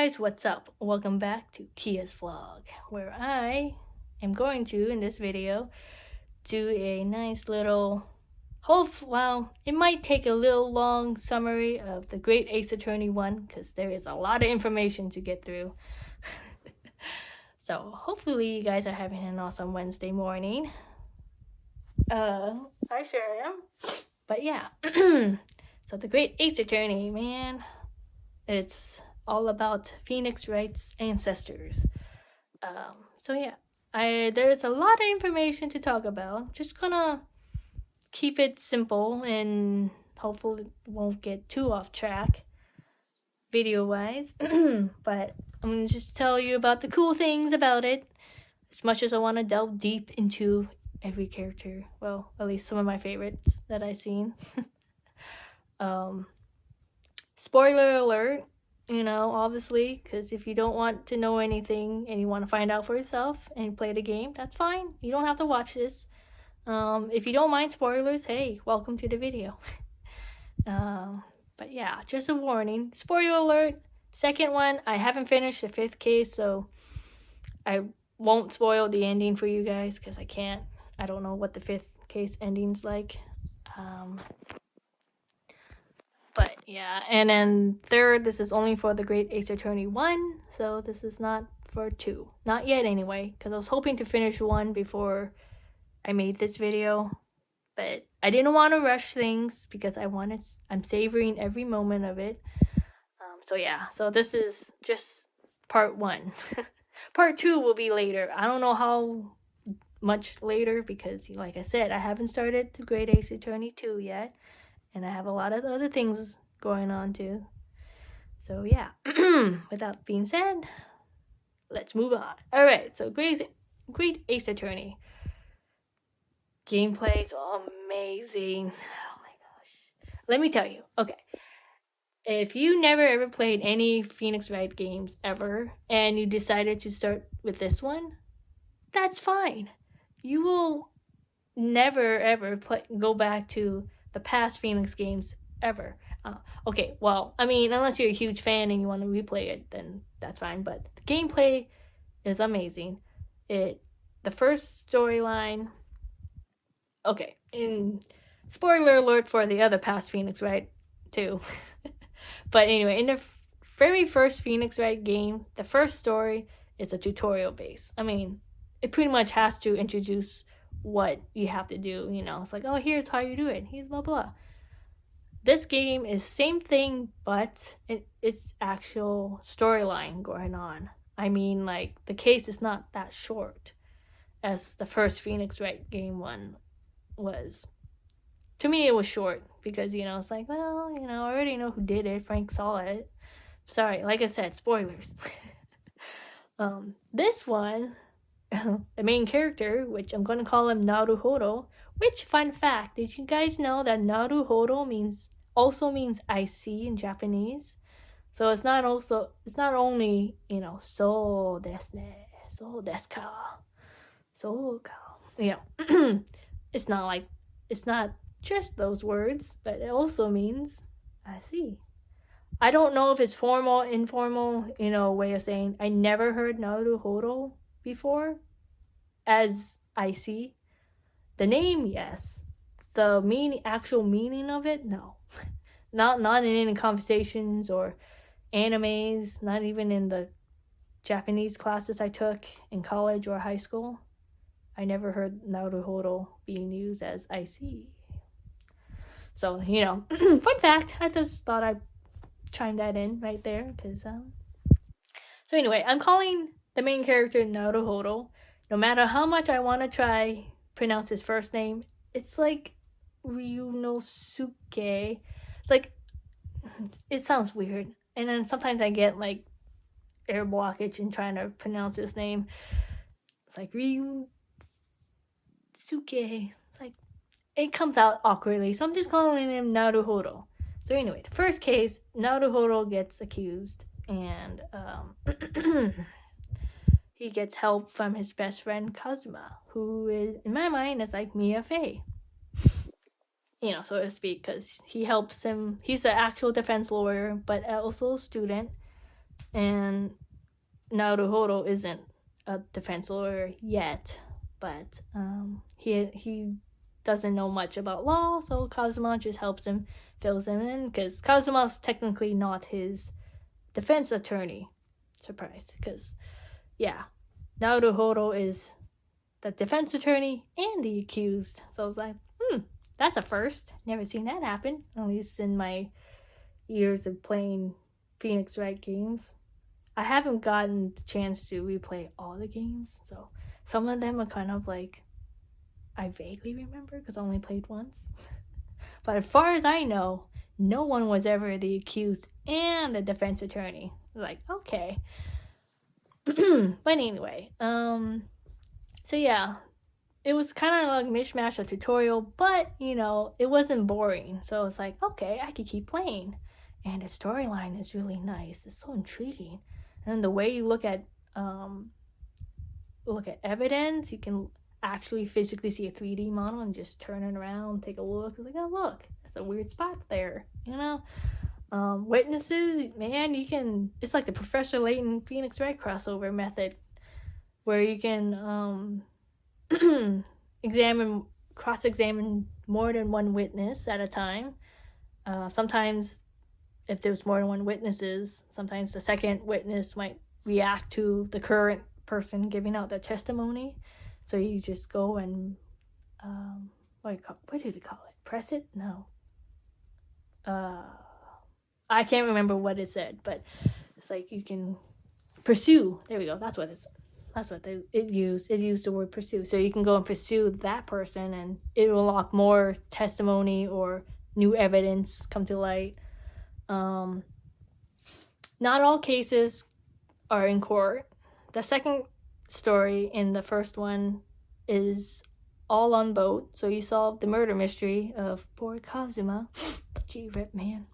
guys, what's up? Welcome back to Kia's vlog, where I am going to, in this video, do a nice little, it might take a little long summary of the Great Ace Attorney 1, because there is a lot of information to get through. So, hopefully you guys are having an awesome Wednesday morning. I sure am. But yeah, so the Great Ace Attorney, man, it's all about Phoenix Wright's ancestors. So yeah, there's a lot of information to talk about. Just gonna keep it simple and hopefully won't get too off track video-wise. But I'm gonna just tell you about the cool things about it, as much as I want to delve deep into every character. Well, at least some of my favorites that I've seen. Spoiler alert, obviously, because if you don't want to know anything and you want to find out for yourself and play the game, that's fine. You don't have to watch this. If you don't mind spoilers, hey, welcome to the video. But yeah, just a warning. Spoiler alert. Second one, I haven't finished the 5th case, so I won't spoil the ending for you guys because I can't. I don't know what the 5th case ending's like. But yeah, and then third, this is only for the Great Ace Attorney 1, so this is not for 2. Not yet anyway, because I was hoping to finish 1 before I made this video. But I didn't want to rush things because I'm savoring every moment of it. So yeah, so this is just part 1. Part 2 will be later. I don't know how much later because, like I said, I haven't started the Great Ace Attorney 2 yet. And I have a lot of other things going on too. So yeah, with that being said, let's move on. Alright, so Great Ace Attorney. Gameplay is amazing. Oh my gosh. Let me tell you. Okay. If you never ever played any Phoenix Wright games ever, and you decided to start with this one, that's fine. You will never ever go back to the past Phoenix games ever. Okay, well, I mean, unless you're a huge fan and you want to replay it, then that's fine. But the gameplay is amazing. The first storyline. Okay, in spoiler alert for the other past Phoenix Wright too. But anyway, in the very first Phoenix Wright game, the first story is a tutorial base. I mean, it pretty much has to introduce what you have to do, It's like, oh, here's how you do it. Here's blah, blah. This game is same thing, but it's actual storyline going on. I mean, like, the case is not that short as the first Phoenix Wright game one was. To me, it was short because, it's like, well, I already know who did it. Frank saw it. Sorry, like I said, spoilers. This one, the main character, which I'm going to call him Naruhodo, which, fun fact, did you guys know that Naruhodo also means I see in Japanese? So it's not only, so desu ne, so desu ka, so ka. Yeah. It's not just those words, but it also means I see. I don't know if it's formal, informal, way of saying I never heard Naruhodo before as I see. The name, yes. The actual meaning of it, no. Not in any conversations or animes, not even in the Japanese classes I took in college or high school. I never heard Naruhodo being used as I see. So, fun fact, I just thought I'd chime that in right there, because, So anyway, I'm calling the main character Naruhodo. No matter how much I want to try pronounce his first name, it's like Ryunosuke. It's like, it sounds weird. And then sometimes I get like air blockage in trying to pronounce his name. It's like Ryunosuke. It's like, it comes out awkwardly, so I'm just calling him Naruhodo. So anyway, the first case, Naruhodo gets accused, and he gets help from his best friend Kazuma, who is, in my mind, is like Mia Fey. So to speak, because he helps him. He's the actual defense lawyer, but also a student. And Naruhodo isn't a defense lawyer yet, but he doesn't know much about law, so Kazuma just helps him, fills him in, because Kazuma's technically not his defense attorney. Surprise, because, yeah, Naruhodo is the defense attorney and the accused. So I was like, that's a first. Never seen that happen, at least in my years of playing Phoenix Wright games. I haven't gotten the chance to replay all the games, so some of them are kind of like, I vaguely remember because I only played once. But as far as I know, no one was ever the accused and the defense attorney. Like, okay. But anyway, so yeah, it was kind of like a mishmash of tutorial, but, it wasn't boring. So it's like, okay, I could keep playing. And the storyline is really nice. It's so intriguing. And the way you look at evidence, you can actually physically see a 3D model and just turn it around, take a look. It's like, oh, look, it's a weird spot there, Witnesses, man, you can, it's like the Professor Layton Phoenix Wright crossover method, where you can cross-examine more than one witness at a time. Sometimes, if there's more than one witnesses, sometimes the second witness might react to the current person giving out their testimony. So you just go and, what do they call it? Press it? No. I can't remember what it said, but it's like you can pursue. There we go. That's what it used. It used the word pursue. So you can go and pursue that person, and it will unlock more testimony or new evidence come to light. Not all cases are in court. The second story in the first one is all on boat. So you solve the murder mystery of poor Kazuma. Gee, rip, man.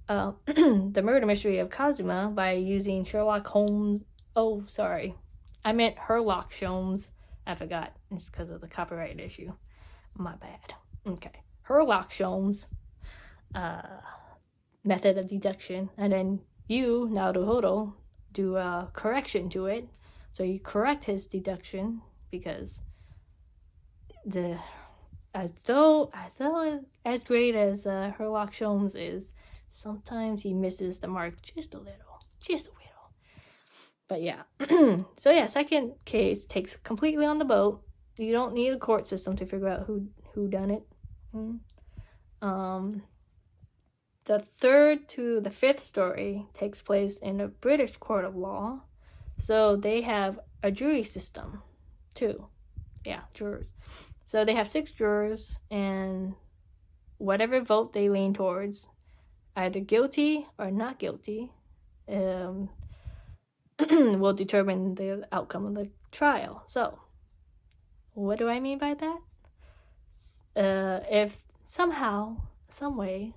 The murder mystery of Kazuma by using Sherlock Holmes. Oh, sorry. I meant Herlock Sholmes. I forgot. It's because of the copyright issue. My bad. Okay. Herlock Sholmes method of deduction. And then you, Naruhodo, do a correction to it. So you correct his deduction because as great as Herlock Sholmes is, sometimes he misses the mark just a little. But yeah. So yeah, second case takes completely on the boat. You don't need a court system to figure out who done it. The third to the fifth story takes place in a British court of law. So they have a jury system too. Yeah, jurors. So they have 6 jurors, and whatever vote they lean towards, either guilty or not guilty, will determine the outcome of the trial. So, what do I mean by that? If somehow, some way,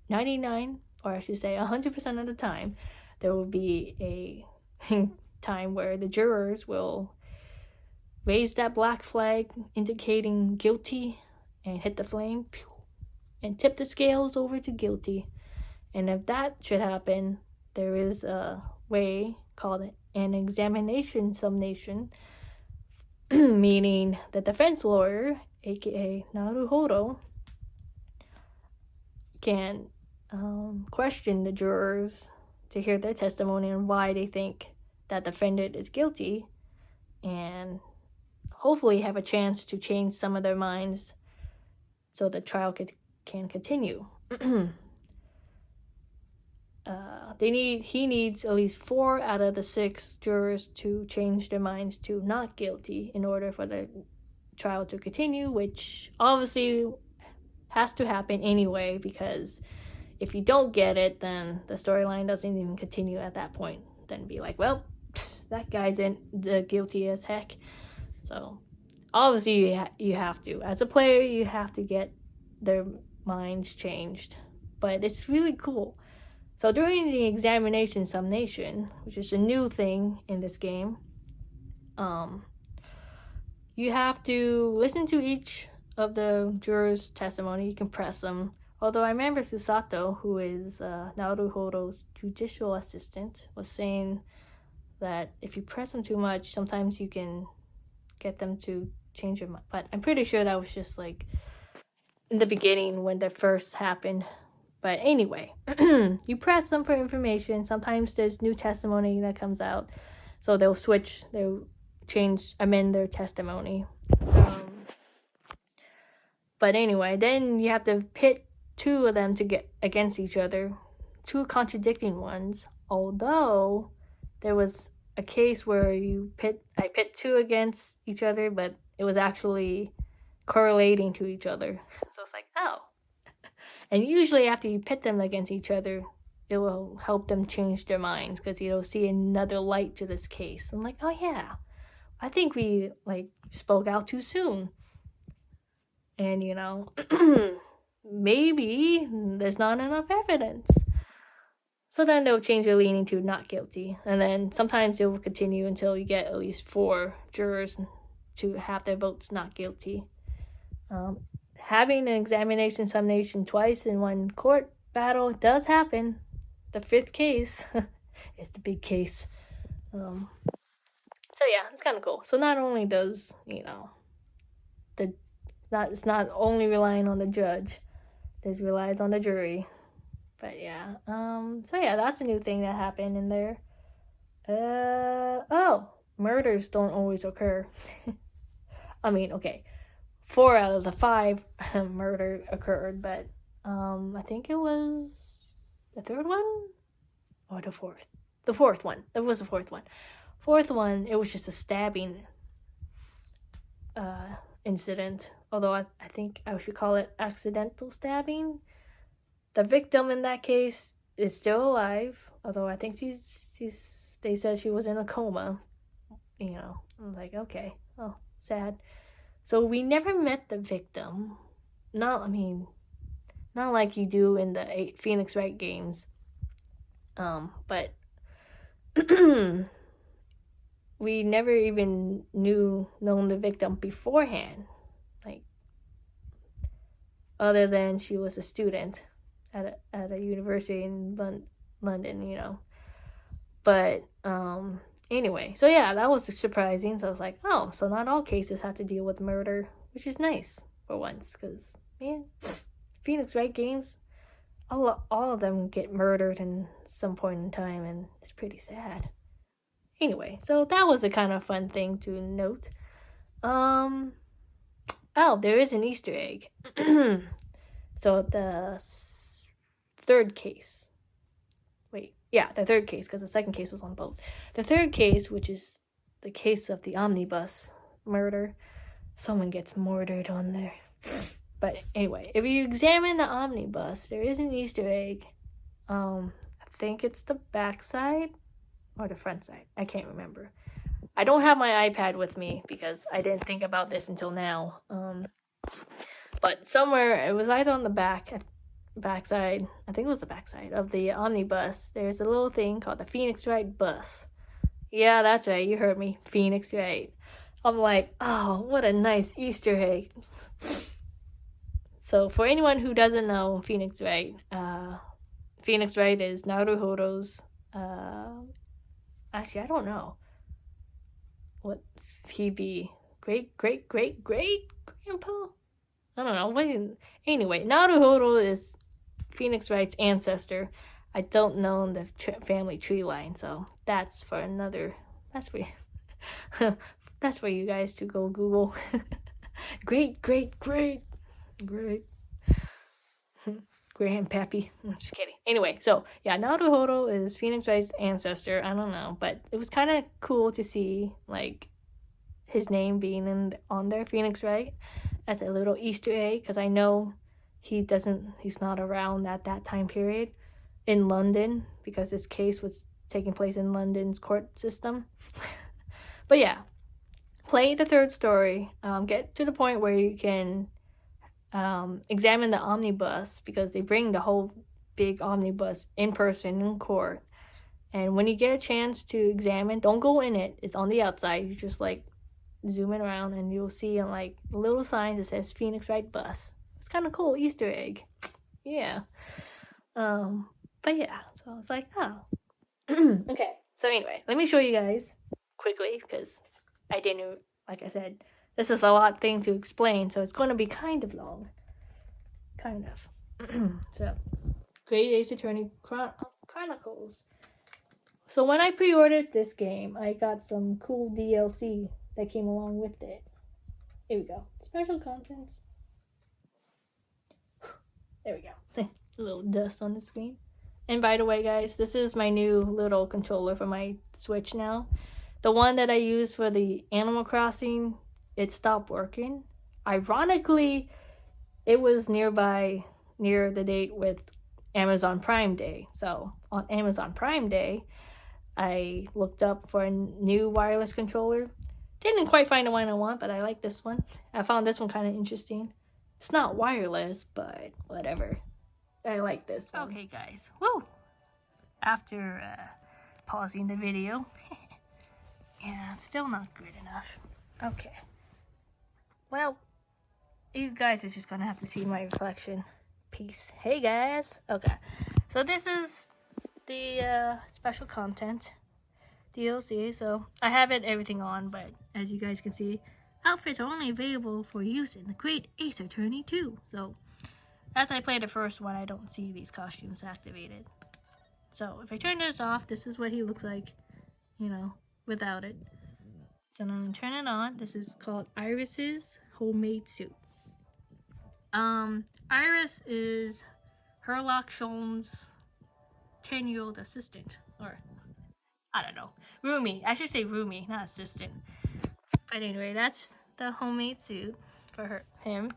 99, or I should say 100% of the time, there will be a time where the jurors will raise that black flag indicating guilty and hit the flame and tip the scales over to guilty. And if that should happen, there is a way called an examination summation, meaning the defense lawyer, aka Naruhodo, can question the jurors to hear their testimony and why they think that defendant is guilty, and hopefully have a chance to change some of their minds so the trial can continue. He needs at least 4 out of the 6 jurors to change their minds to not guilty in order for the trial to continue, which obviously has to happen anyway, because if you don't get it, then the storyline doesn't even continue at that point. Then be like, well, that guy's in the guilty as heck. So obviously you have to, as a player, you have to get their minds changed. But it's really cool. So during the examination summation, which is a new thing in this game, you have to listen to each of the jurors' testimony. You can press them, Although I remember Susato, who is Naruhodo's judicial assistant, was saying that if you press them too much, sometimes you can get them to change your mind. But I'm pretty sure that was just like in the beginning when that first happened. But anyway, you press them for information. Sometimes there's new testimony that comes out. So they'll amend their testimony. But anyway, then you have to pit two of them to get against each other. Two contradicting ones. Although there was a case where I pit two against each other, but it was actually correlating to each other. So it's like, oh. And usually after you pit them against each other, it will help them change their minds because you'll see another light to this case. I'm like, oh yeah, I think we spoke out too soon. And maybe there's not enough evidence. So then they'll change their leaning to not guilty. And then sometimes it will continue until you get at least 4 jurors to have their votes not guilty. Having an examination summation twice in one court battle does happen. The 5th case is the big case. So yeah, it's kind of cool. So not only does, it's not only relying on the judge, it relies on the jury. But yeah, so yeah, that's a new thing that happened in there. Murders don't always occur. I mean, okay, 4 out of the 5 murder occurred, but I think it was the 3rd one or the 4th. The 4th one. It was the 4th one. 4th one, it was just a stabbing incident. Although I think I should call it accidental stabbing. The victim in that case is still alive, although I think they said she was in a coma. I'm like, okay, oh, sad. So we never met the victim. Not like you do in the Phoenix Wright games. But we never even known the victim beforehand. Other than she was a student at a university in London, But anyway, so yeah, that was surprising. So I was like, oh, so not all cases have to deal with murder, which is nice for once, because Phoenix Wright games, all of them get murdered in some point in time, and it's pretty sad. Anyway, so that was a kind of fun thing to note. There is an Easter egg. So the 3rd case. The 3rd case, because the 2nd case was on both. The 3rd case, which is the case of the omnibus murder, someone gets murdered on there. But anyway, if you examine the omnibus, there is an Easter egg. I think it's the back side or the front side. I can't remember. I don't have my iPad with me because I didn't think about this until now. But somewhere, it was either on the backside, I think it was the backside of the omnibus, there's a little thing called the Phoenix Wright bus. Yeah, that's right, you heard me, Phoenix Wright. I'm like, oh, what a nice Easter egg. So for anyone who doesn't know Phoenix Wright is Naruhodo's, actually, I don't know what he'd be, great-great-great-great-grandpa? I don't know. Anyway, Naruhodo is Phoenix Wright's ancestor. I don't know the family tree line, so that's for that's for you guys to go Google. Great grandpappy. I'm just kidding. Anyway, so yeah, Naruhodo is Phoenix Wright's ancestor. I don't know, but it was kind of cool to see his name being on there, Phoenix Wright, as a little Easter egg, because I know he's not around at that time period in London, because this case was taking place in London's court system. But yeah, play the 3rd story, get to the point where you can examine the omnibus, because they bring the whole big omnibus in person in court. And when you get a chance to examine, don't go in it, it's on the outside. You just zoom it around and you'll see a little sign that says Phoenix Wright bus. It's kind of cool Easter egg. Yeah. But yeah, so I was like, oh. Okay, so anyway, let me show you guys quickly, because I didn't, like I said, this is a lot thing to explain, so it's going to be kind of long. Kind of. So, Great Ace Attorney Chronicles. So when I pre-ordered this game, I got some cool DLC that came along with it. Here we go. Special contents. There we go. A little dust on the screen. And by the way, guys, this is my new little controller for my Switch now. The one that I used for the Animal Crossing, it stopped working. Ironically, it was near the date with Amazon Prime Day. So on Amazon Prime Day, I looked up for a new wireless controller. Didn't quite find the one I want, but I like this one. I found this one kind of interesting. It's not wireless, but whatever. I like this one. Okay, guys. Woo! After pausing the video. Yeah, still not good enough. Okay. Well, you guys are just gonna have to see my reflection. Peace. Hey, guys. Okay. So this is the special content DLC. So I have everything on, but as you guys can see, outfits are only available for use in the Great Ace Attorney 2. So as I play the first one, I don't see these costumes activated. So if I turn this off, this is what he looks like, you know, without it. So I'm gonna turn it on. This is called Iris's homemade suit. Iris is Herlock Sholmes' 10-year-old assistant, or I don't know, roomie. I should say roomie, not assistant. But anyway, that's the homemade suit for him.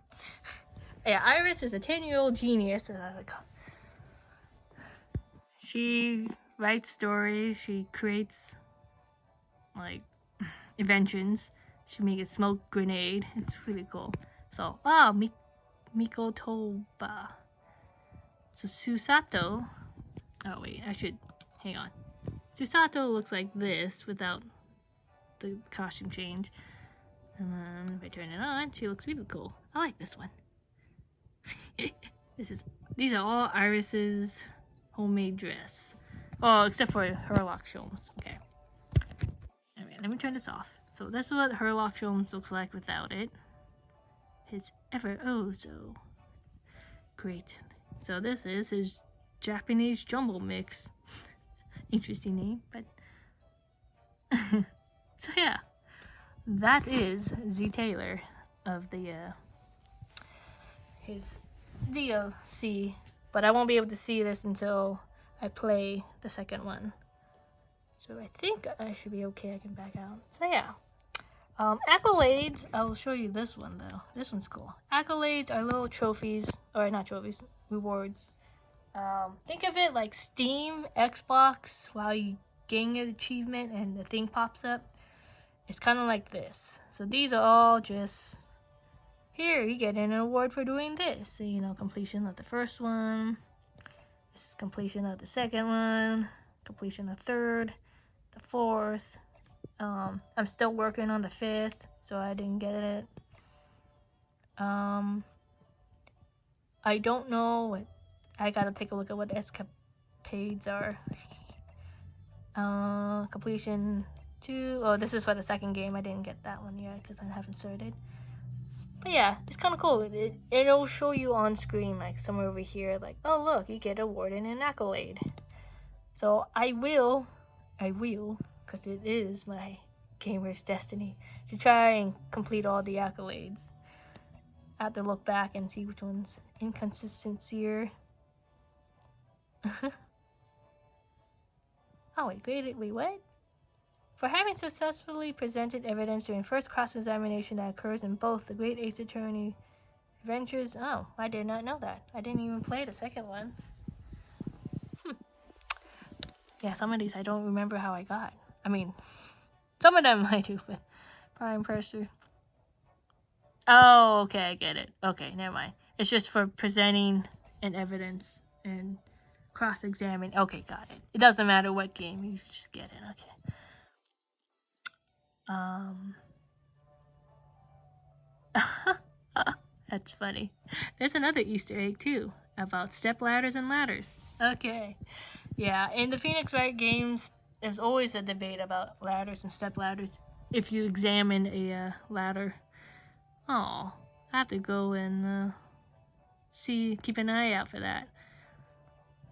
Yeah, Iris is a 10-year-old genius. She writes stories. She creates like inventions. She makes a smoke grenade. It's really cool. So, Mikotoba. So Susato. Oh wait, I should hang on. Susato looks like this without the costume change. And then if I turn it on, she looks really cool. I like this one. These are all Iris's homemade dress. Oh, except for Herlock Sholmes. Okay. Alright, let me turn this off. So this is what Herlock Sholmes looks like without it. His ever oh so great. So this is his Japanese jumble mix. Interesting name, but so yeah, that is Z Taylor of the his DLC. But I won't be able to see this until I play the second one. So I think I should be okay. I can back out. So yeah. Accolades, I will show you this one though. This one's cool. Accolades are little trophies, or not trophies, rewards. Think of it like Steam, Xbox, while you gain an achievement and the thing pops up. It's kind of like this. So these are all just, here, you get an award for doing this. So, you know, completion of the first one. This is completion of the second one. Completion of the third. The fourth. I'm still working on the fifth, so I didn't get it. I don't know what, I gotta take a look at what escapades are. Completion 2. Oh, this is for the second game. I didn't get that one yet because I haven't started. But yeah, it's kind of cool. It'll show you on screen, like somewhere over here, like, oh look, you get awarded an accolade. So I will, because it is my gamer's destiny, to try and complete all the accolades. I have to look back and see which one's inconsistency. Oh wait, what? For having successfully presented evidence during first cross-examination that occurs in both the Great Ace Attorney Adventures. Oh, I did not know that. I didn't even play the second one. Yeah, some of these I don't remember how I got. I mean, some of them I do, but prime purser. Oh, okay, I get it. Okay, never mind. It's just for presenting an evidence and cross-examining. Okay, got it. It doesn't matter what game, you just get it. Okay. That's funny. There's another Easter egg too. about step ladders and ladders. Okay. Yeah, in the Phoenix Wright games, there's always a debate about ladders and step ladders. If you examine a ladder. Oh, I have to go and keep an eye out for that.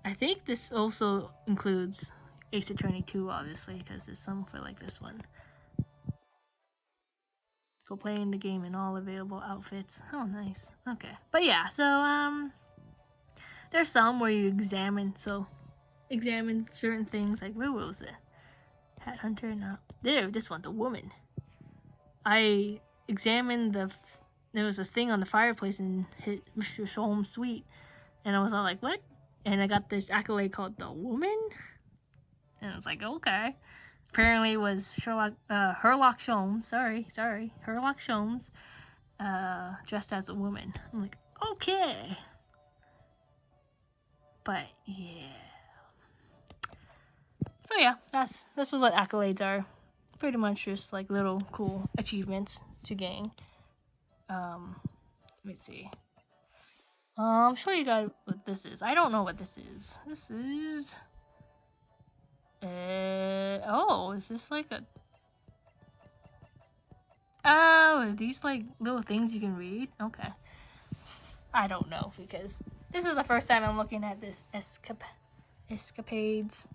I think this also includes Ace Attorney 2, obviously, because there's some for like this one. For playing the game in all available outfits. Oh, nice. Okay. But yeah, so, there's some where you examine certain things. Like, where was it? Hat Hunter? No. This one, the woman. I examined there was this thing on the fireplace and hit Mr. Sholmes' suite. And I was all like, what? And I got this accolade called the woman? And I was like, okay. Apparently it was Sherlock Sholmes, Sherlock Sholmes, dressed as a woman. I'm like, okay. But, yeah. So yeah, this is what accolades are. Pretty much just like little cool achievements to gain. Let me see. I'll show you guys what this is. I don't know what this is. This is... oh, is this like a... oh, are these like little things you can read? Okay. I don't know, because this is the first time I'm looking at this escapades.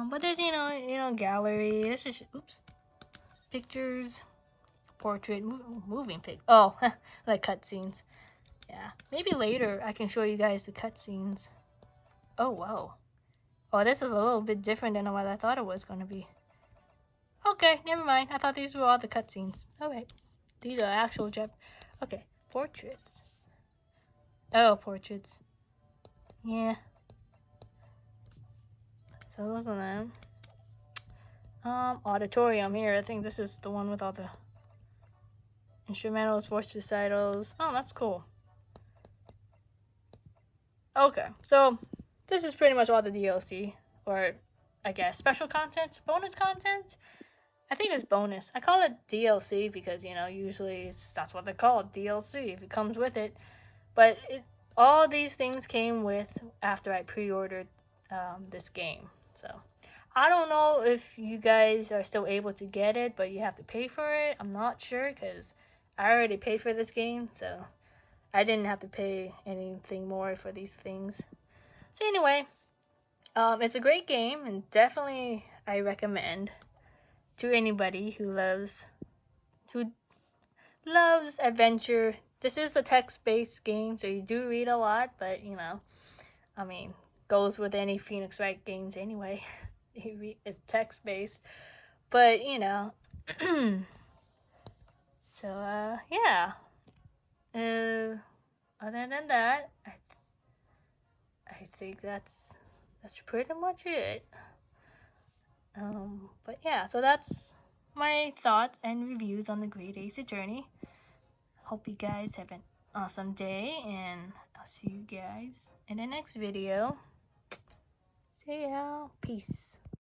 But there's, you know, gallery. This is, oops. Pictures. Portrait. Moving pic. Oh, like cutscenes. Yeah. Maybe later I can show you guys the cutscenes. Oh, wow. Oh, this is a little bit different than what I thought it was going to be. Okay, never mind. I thought these were all the cutscenes. Alright. These are actual okay. Portraits. Oh, portraits. Yeah. So those are them. Auditorium here. I think this is the one with all the instrumentals, voice recitals. Oh, that's cool. Okay, so this is pretty much all the DLC, or I guess special content, bonus content. I think it's bonus. I call it DLC because, you know, usually that's what they call it, DLC, if it comes with it. But all these things came with after I pre-ordered this game. So I don't know if you guys are still able to get it, but you have to pay for it. I'm not sure because I already paid for this game, so I didn't have to pay anything more for these things. So anyway, it's a great game, and definitely I recommend to anybody who loves adventure. This is a text-based game, so you do read a lot, but you know, I mean, goes with any Phoenix Wright games anyway. It's text-based, but you know. So yeah. Other than that, I think that's pretty much it. But yeah, so that's my thoughts and reviews on the Great Ace Attorney. Hope you guys have an awesome day, and I'll see you guys in the next video. See ya. Peace.